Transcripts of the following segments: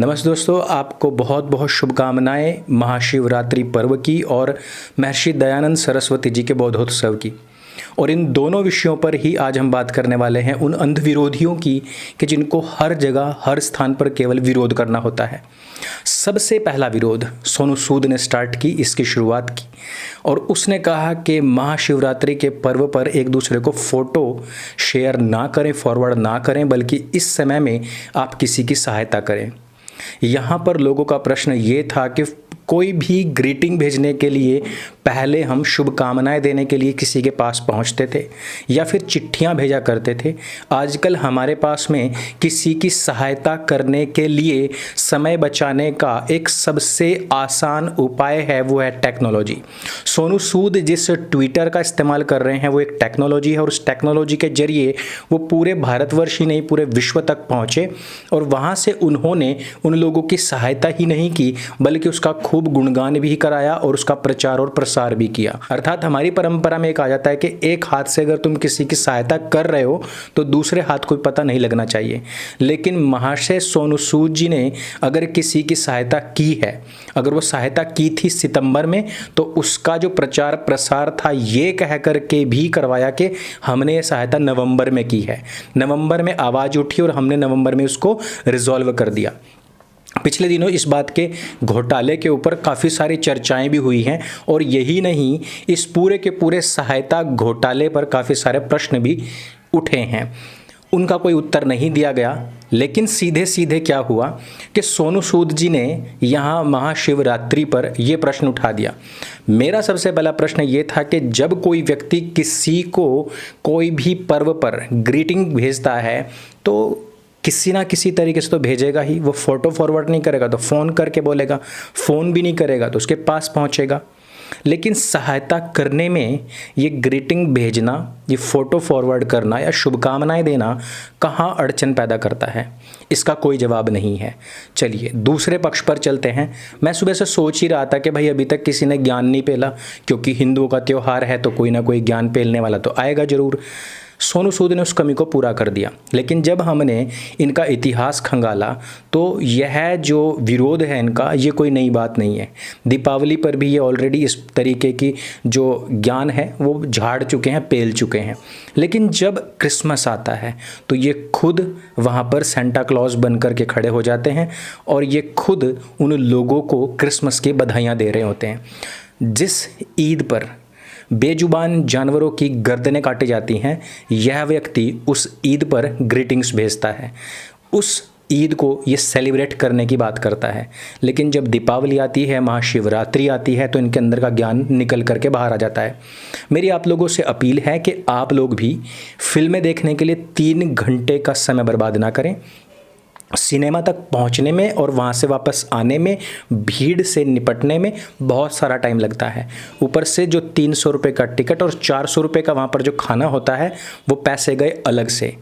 नमस्ते दोस्तों, आपको बहुत बहुत शुभकामनाएं महाशिवरात्रि पर्व की और महर्षि दयानंद सरस्वती जी के बोधोत्सव की। और इन दोनों विषयों पर ही आज हम बात करने वाले हैं, उन अंध विरोधियों की कि जिनको हर जगह हर स्थान पर केवल विरोध करना होता है। सबसे पहला विरोध सोनू सूद ने स्टार्ट की, इसकी शुरुआत की और उसने कहा कि महाशिवरात्रि के पर्व पर एक दूसरे को फ़ोटो शेयर ना करें, फॉरवर्ड ना करें, बल्कि इस समय में आप किसी की सहायता करें। यहाँ पर लोगों का प्रश्न ये था कि कोई भी ग्रीटिंग भेजने के लिए पहले हम शुभकामनाएं देने के लिए किसी के पास पहुंचते थे या फिर चिट्ठियां भेजा करते थे। आजकल हमारे पास में किसी की सहायता करने के लिए समय बचाने का एक सबसे आसान उपाय है, वो है टेक्नोलॉजी। सोनू सूद जिस ट्विटर का इस्तेमाल कर रहे हैं वो एक टेक्नोलॉजी है और उस टेक्नोलॉजी के जरिए वो पूरे भारतवर्ष ही नहीं पूरे विश्व तक पहुँचे और वहाँ से उन्होंने उन लोगों की सहायता ही नहीं की बल्कि उसका खूब गुणगान भी कराया और उसका प्रचार और प्रसार भी किया। अर्थात हमारी परंपरा में एक आ जाता है कि एक हाथ से अगर तुम किसी की सहायता कर रहे हो तो दूसरे हाथ को पता नहीं लगना चाहिए। लेकिन महर्षि सोनू सूद जी ने अगर किसी की सहायता की है, अगर वो सहायता की थी सितंबर में, तो उसका जो प्रचार प्रसार था ये कह कर के भी करवाया कि हमने ये सहायता नवंबर में की है। नवंबर में आवाज़ उठी और हमने नवंबर में उसको रिजॉल्व कर दिया। पिछले दिनों इस बात के घोटाले के ऊपर काफ़ी सारी चर्चाएं भी हुई हैं और यही नहीं, इस पूरे के पूरे सहायता घोटाले पर काफ़ी सारे प्रश्न भी उठे हैं। उनका कोई उत्तर नहीं दिया गया। लेकिन सीधे सीधे क्या हुआ कि सोनू सूद जी ने यहाँ महाशिवरात्रि पर यह प्रश्न उठा दिया। मेरा सबसे पहला प्रश्न ये था कि जब कोई व्यक्ति किसी को कोई भी पर्व पर ग्रीटिंग भेजता है तो किसी ना किसी तरीके से तो भेजेगा ही। वो फ़ोटो फॉरवर्ड नहीं करेगा तो फ़ोन करके बोलेगा, फ़ोन भी नहीं करेगा तो उसके पास पहुंचेगा। लेकिन सहायता करने में ये ग्रीटिंग भेजना, ये फ़ोटो फॉरवर्ड करना या शुभकामनाएं देना कहाँ अड़चन पैदा करता है, इसका कोई जवाब नहीं है। चलिए दूसरे पक्ष पर चलते हैं। मैं सुबह से सोच ही रहा था कि भाई अभी तक किसी ने ज्ञान नहीं पेला, क्योंकि हिंदुओं का त्यौहार है तो कोई ना कोई ज्ञान पेलने वाला तो आएगा ज़रूर। सोनू सूद ने उस कमी को पूरा कर दिया। लेकिन जब हमने इनका इतिहास खंगाला तो यह जो विरोध है इनका, ये कोई नई बात नहीं है। दीपावली पर भी ये ऑलरेडी इस तरीके की जो ज्ञान है वो झाड़ चुके हैं, पेल चुके हैं। लेकिन जब क्रिसमस आता है तो ये खुद वहाँ पर सेंटा क्लॉज बन कर के खड़े हो जाते हैं और ये खुद उन लोगों को क्रिसमस की बधाइयाँ दे रहे होते हैं। जिस ईद पर बेजुबान जानवरों की गर्दनें काटी जाती हैं, यह व्यक्ति उस ईद पर ग्रीटिंग्स भेजता है, उस ईद को ये सेलिब्रेट करने की बात करता है। लेकिन जब दीपावली आती है, महाशिवरात्रि आती है तो इनके अंदर का ज्ञान निकल करके बाहर आ जाता है। मेरी आप लोगों से अपील है कि आप लोग भी फिल्में देखने के लिए 3 घंटे का समय बर्बाद ना करें। सिनेमा तक पहुंचने में और वहां से वापस आने में, भीड़ से निपटने में बहुत सारा टाइम लगता है। ऊपर से जो 300 रुपये का टिकट और 400 रुपये का वहाँ पर जो खाना होता है वो पैसे गए अलग से।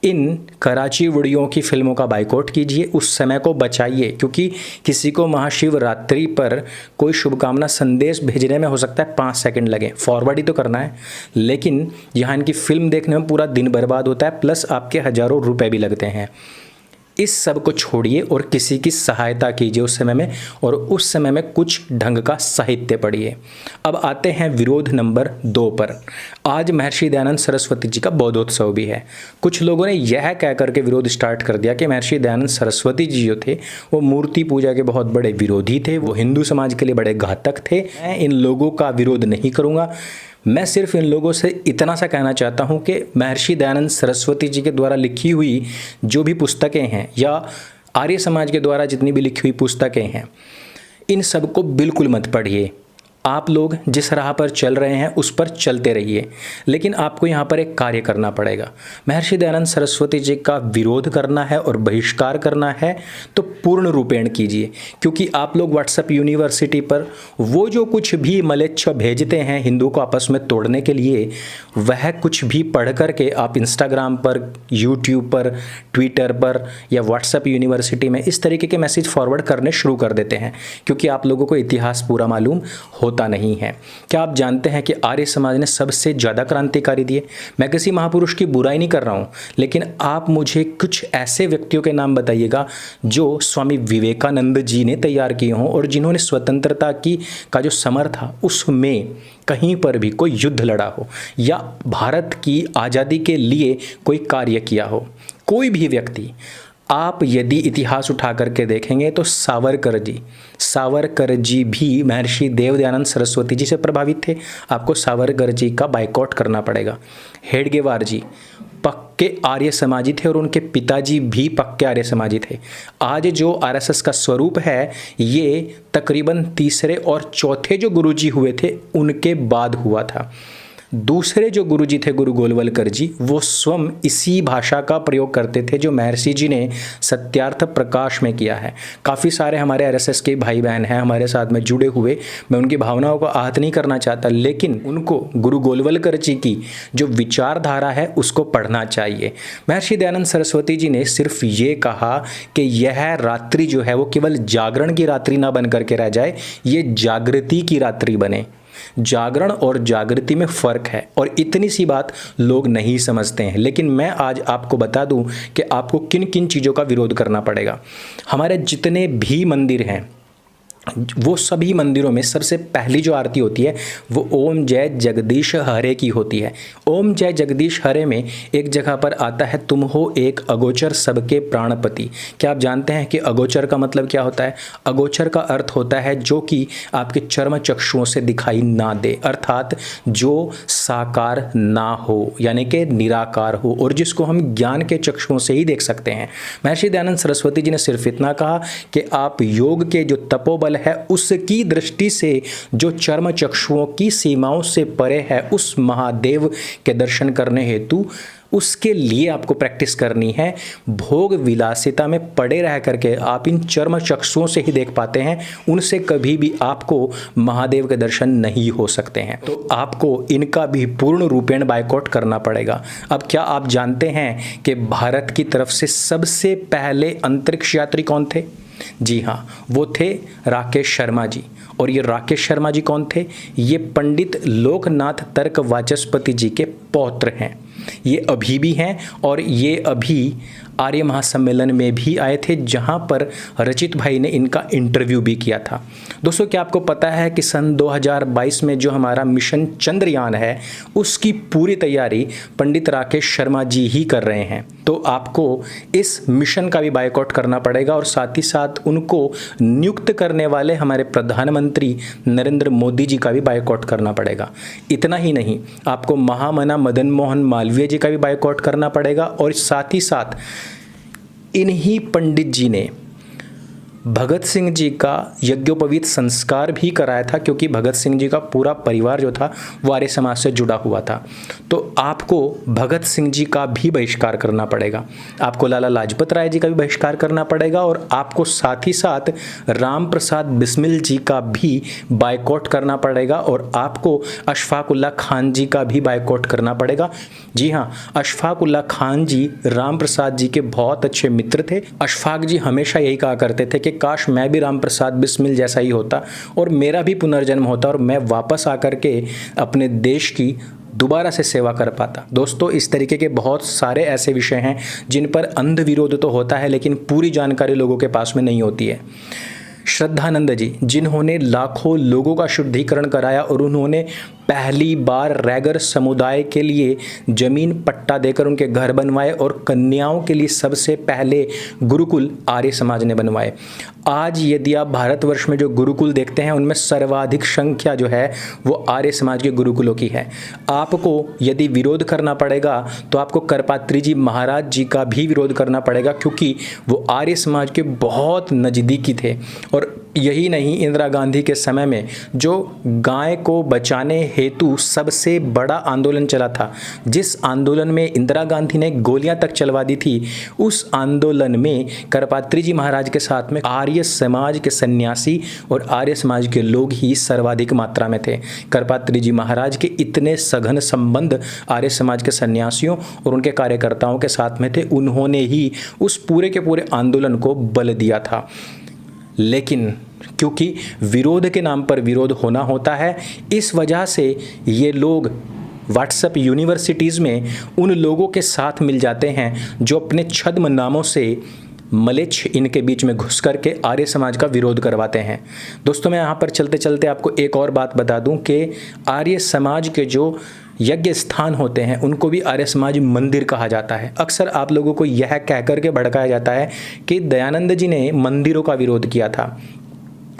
इन कराची वीडियो की फिल्मों का बाइकआउट कीजिए, उस समय को बचाइए, क्योंकि किसी को महाशिवरात्रि पर कोई शुभकामना संदेश भेजने में हो सकता है 5 सेकंड लगे, फॉरवर्ड ही तो करना है। लेकिन यहाँ इनकी फिल्म देखने में पूरा दिन बर्बाद होता है, प्लस आपके हज़ारों रुपए भी लगते हैं। इस सब को छोड़िए और किसी की सहायता कीजिए उस समय में, और उस समय में कुछ ढंग का साहित्य पढ़िए। अब आते हैं विरोध नंबर 2 पर। आज महर्षि दयानंद सरस्वती जी का बोधोत्सव भी है। कुछ लोगों ने यह कह करके विरोध स्टार्ट कर दिया कि महर्षि दयानंद सरस्वती जी जो थे वो मूर्ति पूजा के बहुत बड़े विरोधी थे, वो हिंदू समाज के लिए बड़े घातक थे। मैं इन लोगों का विरोध नहीं करूँगा, मैं सिर्फ इन लोगों से इतना सा कहना चाहता हूँ कि महर्षि दयानंद सरस्वती जी के द्वारा लिखी हुई जो भी पुस्तकें हैं या आर्य समाज के द्वारा जितनी भी लिखी हुई पुस्तकें हैं, इन सब को बिल्कुल मत पढ़िए। आप लोग जिस राह पर चल रहे हैं उस पर चलते रहिए, लेकिन आपको यहाँ पर एक कार्य करना पड़ेगा। महर्षि दयानंद सरस्वती जी का विरोध करना है और बहिष्कार करना है तो पूर्ण रूपेण कीजिए, क्योंकि आप लोग व्हाट्सएप यूनिवर्सिटी पर वो जो कुछ भी मलेच्छ भेजते हैं हिंदू को आपस में तोड़ने के लिए, वह कुछ भी पढ़ करके आप इंस्टाग्राम पर, यूट्यूब पर, ट्विटर पर या व्हाट्सएप यूनिवर्सिटी में इस तरीके के मैसेज फॉरवर्ड करने शुरू कर देते हैं, क्योंकि आप लोगों को इतिहास पूरा मालूम होता होता नहीं है। क्या आप जानते हैं कि आर्य समाज ने सबसे ज़्यादा क्रांतिकारी दिए? मैं किसी महापुरुष की बुराई नहीं कर रहा हूँ, लेकिन आप मुझे कुछ ऐसे व्यक्तियों के नाम बताइएगा जो स्वामी विवेकानंद जी ने तैयार किए हों और जिन्होंने स्वतंत्रता की का जो समर था उसमें कहीं पर भी कोई युद्ध लड़ा हो या भारत की आज़ादी के लिए कोई कार्य किया हो। कोई भी व्यक्ति, आप यदि इतिहास उठा करके देखेंगे तो सावरकर जी भी महर्षि देवदयानंद सरस्वती जी से प्रभावित थे। आपको सावरकर जी का बायकॉट करना पड़ेगा। हेडगेवार जी पक्के आर्य समाजी थे और उनके पिताजी भी पक्के आर्य समाजी थे। आज जो आरएसएस का स्वरूप है ये तकरीबन तीसरे और चौथे जो गुरुजी हुए थे उनके बाद हुआ था। दूसरे जो गुरुजी थे गुरु गोलवलकर जी, वो स्वयं इसी भाषा का प्रयोग करते थे जो महर्षि जी ने सत्यार्थ प्रकाश में किया है। काफ़ी सारे हमारे आरएसएस के भाई बहन हैं हमारे साथ में जुड़े हुए, मैं उनकी भावनाओं को आहत नहीं करना चाहता, लेकिन उनको गुरु गोलवलकर जी की जो विचारधारा है उसको पढ़ना चाहिए। महर्षि दयानंद सरस्वती जी ने सिर्फ ये कहा कि यह रात्रि जो है वो केवल जागरण की रात्रि ना बन करके रह जाए, ये जागृति की रात्रि बने। जागरण और जागृति में फ़र्क है और इतनी सी बात लोग नहीं समझते हैं। लेकिन मैं आज आपको बता दूं कि आपको किन किन चीज़ों का विरोध करना पड़ेगा। हमारे जितने भी मंदिर हैं वो सभी मंदिरों में सबसे पहली जो आरती होती है वो ओम जय जगदीश हरे की होती है। ओम जय जगदीश हरे में एक जगह पर आता है तुम हो एक अगोचर सबके प्राणपति। क्या आप जानते हैं कि अगोचर का मतलब क्या होता है? अगोचर का अर्थ होता है जो कि आपके चर्म चक्षुओं से दिखाई ना दे, अर्थात जो साकार ना हो, यानी कि निराकार हो और जिसको हम ज्ञान के चक्षुओं से ही देख सकते हैं। महर्षि दयानंद सरस्वती जी ने सिर्फ इतना कहा कि आप योग के जो तपोबल है उसकी दृष्टि से जो चर्म चक्षुओं की सीमाओं से परे है उस महादेव के दर्शन करने हेतु उसके लिए आपको प्रैक्टिस करनी है। भोग विलासिता में पड़े रह करके आप इन चर्म चक्षुओं से ही देख पाते हैं, उनसे कभी भी आपको महादेव के दर्शन नहीं हो सकते हैं। तो आपको इनका भी पूर्ण रूपेण बायकॉट करना पड़ेगा। अब क्या आप जानते हैं कि भारत की तरफ से सबसे पहले अंतरिक्ष यात्री कौन थे? जी हाँ, वो थे राकेश शर्मा जी। और ये राकेश शर्मा जी कौन थे? ये पंडित लोकनाथ तर्क वाचस्पति जी के पौत्र हैं। ये अभी भी हैं और ये अभी आर्य महासम्मेलन में भी आए थे जहां पर रचित भाई ने इनका इंटरव्यू भी किया था। दोस्तों, क्या आपको पता है कि सन 2022 में जो हमारा मिशन चंद्रयान है उसकी पूरी तैयारी पंडित राकेश शर्मा जी ही कर रहे हैं। तो आपको इस मिशन का भी बायकॉट करना पड़ेगा और साथ ही साथ उनको नियुक्त करने वाले हमारे प्रधानमंत्री नरेंद्र मोदी जी का भी बायकॉट करना पड़ेगा। इतना ही नहीं, आपको महामना मदन मोहन मालवीय जी का भी बायकॉट करना पड़ेगा और साथ ही साथ इन्हीं पंडित जी ने भगत सिंह जी का यज्ञोपवीत संस्कार भी कराया था, क्योंकि भगत सिंह जी का पूरा परिवार जो था वो आर्य समाज से जुड़ा हुआ था। तो आपको भगत सिंह जी का भी बहिष्कार करना पड़ेगा, आपको लाला लाजपत राय जी का भी बहिष्कार करना पड़ेगा और आपको साथ ही साथ राम प्रसाद बिस्मिल जी का भी बायकॉट करना पड़ेगा और आपको अशफाक उल्लाह खान जी का भी बायकॉट करना पड़ेगा। जी हाँ, अशफाक उल्लाह खान जी राम प्रसाद जी के बहुत अच्छे मित्र थे। अशफाक जी हमेशा यही कहा करते थे कि काश मैं भी राम प्रसाद बिस्मिल जैसा ही होता और मेरा भी पुनर्जन्म होता और मैं वापस आकर के अपने देश की दोबारा से सेवा कर पाता। दोस्तों, इस तरीके के बहुत सारे ऐसे विषय हैं जिन पर अंध विरोध तो होता है लेकिन पूरी जानकारी लोगों के पास में नहीं होती है। श्रद्धानंद जी, जिन्होंने लाखों लोगों का शुद्धिकरण कराया और उन्होंने पहली बार रैगर समुदाय के लिए जमीन पट्टा देकर उनके घर बनवाए और कन्याओं के लिए सबसे पहले गुरुकुल आर्य समाज ने बनवाए। आज यदि आप भारतवर्ष में जो गुरुकुल देखते हैं उनमें सर्वाधिक संख्या जो है वो आर्य समाज के गुरुकुलों की है। आपको यदि विरोध करना पड़ेगा तो आपको करपात्री जी महाराज जी का भी विरोध करना पड़ेगा, क्योंकि वो आर्य समाज के बहुत नज़दीकी थे। और यही नहीं, इंदिरा गांधी के समय में जो गाय को बचाने हेतु सबसे बड़ा आंदोलन चला था, जिस आंदोलन में इंदिरा गांधी ने गोलियां तक चलवा दी थी, उस आंदोलन में करपात्री जी महाराज के साथ में आर्य समाज के सन्यासी और आर्य समाज के लोग ही सर्वाधिक मात्रा में थे। करपात्री जी महाराज के इतने सघन संबंध आर्य समाज के सन्यासियों और उनके कार्यकर्ताओं के साथ में थे, उन्होंने ही उस पूरे के पूरे आंदोलन को बल दिया था। लेकिन क्योंकि विरोध के नाम पर विरोध होना होता है, इस वजह से ये लोग व्हाट्सएप यूनिवर्सिटीज़ में उन लोगों के साथ मिल जाते हैं जो अपने छद्म नामों से मलेच्छ इनके बीच में घुस करके आर्य समाज का विरोध करवाते हैं। दोस्तों, मैं यहाँ पर चलते चलते आपको एक और बात बता दूं कि आर्य समाज के जो यज्ञ स्थान होते हैं उनको भी आर्य समाज मंदिर कहा जाता है। अक्सर आप लोगों को यह कह करके भड़काया जाता है कि दयानंद जी ने मंदिरों का विरोध किया था।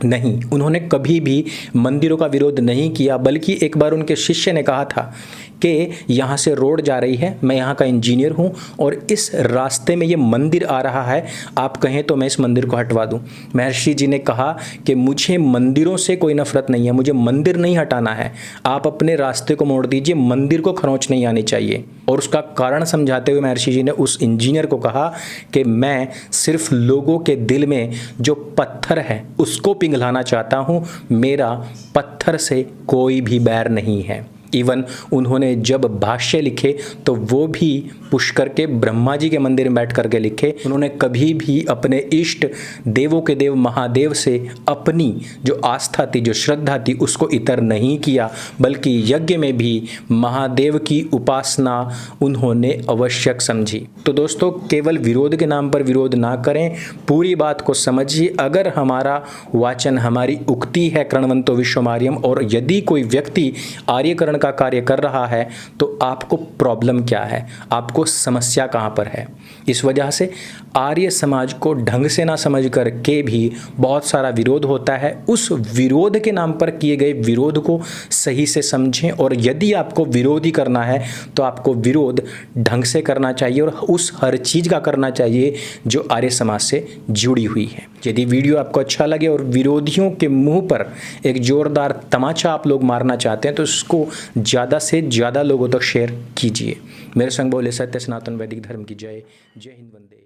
नहीं, उन्होंने कभी भी मंदिरों का विरोध नहीं किया, बल्कि एक बार उनके शिष्य ने कहा था कि यहाँ से रोड जा रही है, मैं यहाँ का इंजीनियर हूँ और इस रास्ते में ये मंदिर आ रहा है, आप कहें तो मैं इस मंदिर को हटवा दूँ। महर्षि जी ने कहा कि मुझे मंदिरों से कोई नफरत नहीं है, मुझे मंदिर नहीं हटाना है, आप अपने रास्ते को मोड़ दीजिए, मंदिर को खरोंच नहीं आनी चाहिए। और उसका कारण समझाते हुए महर्षि जी ने उस इंजीनियर को कहा कि मैं सिर्फ लोगों के दिल में जो पत्थर है उसको पिघलाना चाहता हूँ, मेरा पत्थर से कोई भी बैर नहीं है। इवन उन्होंने जब भाष्य लिखे तो वो भी पुष्कर के ब्रह्मा जी के मंदिर में बैठ करके लिखे। उन्होंने कभी भी अपने इष्ट देवों के देव महादेव से अपनी जो आस्था थी, जो श्रद्धा थी, उसको इतर नहीं किया, बल्कि यज्ञ में भी महादेव की उपासना उन्होंने आवश्यक समझी। तो दोस्तों, केवल विरोध के नाम पर विरोध ना करें, पूरी बात को समझिए। अगर हमारा वाचन, हमारी उक्ति है कृण्वन्तो विश्वमार्यम, और यदि कोई व्यक्ति आर्यकरण का कार्य कर रहा है तो आपको प्रॉब्लम क्या है, आपको समस्या कहां पर है। इस वजह से आर्य समाज को ढंग से ना समझ कर के भी बहुत सारा विरोध होता है। उस विरोध के नाम पर किए गए विरोध को सही से समझें, और यदि आपको विरोध ही करना है तो आपको विरोध ढंग से करना चाहिए और उस हर चीज का करना चाहिए जो आर्य समाज से जुड़ी हुई है। यदि वीडियो आपको अच्छा लगे और विरोधियों के मुंह पर एक जोरदार तमाचा आप लोग मारना चाहते हैं तो इसको ज़्यादा से ज़्यादा लोगों तक शेयर कीजिए। मेरे संग बोले सत्य सनातन वैदिक धर्म की जय। जय हिंद, वंदे।